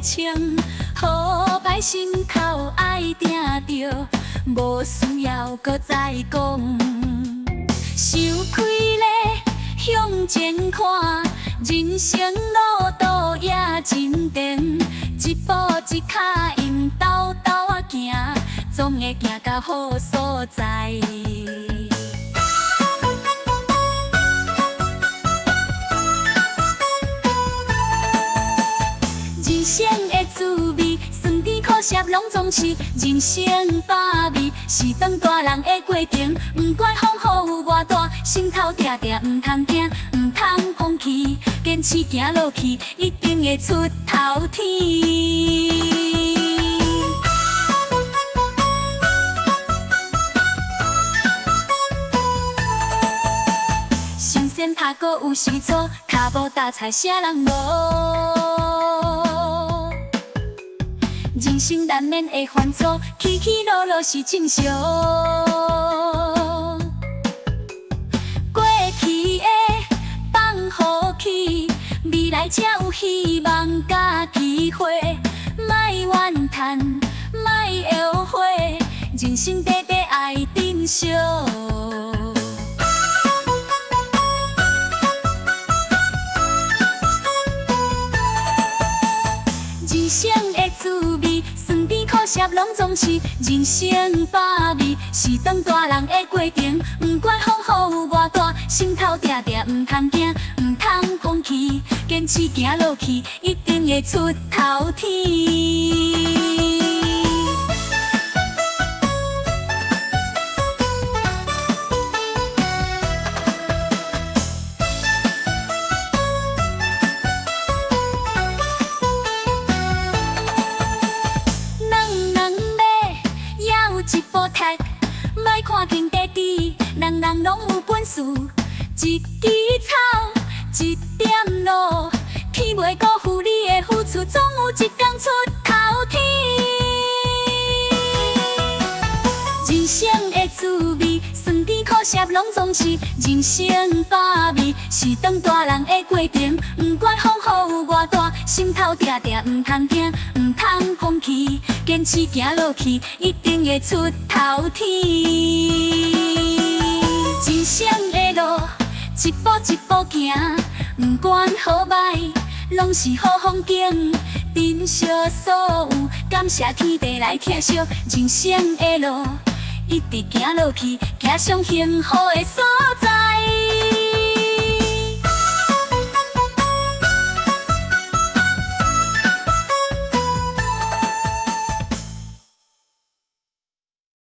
情，好歹心口爱定着，无需要搁再讲。想开咧，向前看，人生路途也真长，一步一脚用斗斗啊行，总会行到好所在。人生的滋味，酸甜苦涩拢总是人生百味，是当大人的过程。不管风雨有偌大，心头定定唔通惊，唔通放弃，坚持行落去，一定会出头天。新鲜拍果有时错，脚步踏菜啥人无？人生难免会犯错，起起落落是正常。过去的放乎去，未来才有希望甲机会。莫怨叹，莫后悔，人生短短爱珍惜。人生的滋味，酸甜苦涩拢总是人生百味，是当大人的过程。不管风雨有偌大，心头定定唔通惊，唔通放弃，坚持行落去，一定会出头天。一步踏，莫看天地地，人人拢有本事。一枝草，一点露，天袂辜负你的付出，总有一天出头天。人生的滋味，酸甜苦涩拢总是人生百味，是当大人的过程。不管风雨有偌大，心头定定唔通惊，唔通放弃，坚持行落去，一定会出头天。人生的路，一步一步行，不管好歹，拢是好风景。珍惜所有，感谢天地来疼惜。人生的路，一直行落去，行上幸福的所在。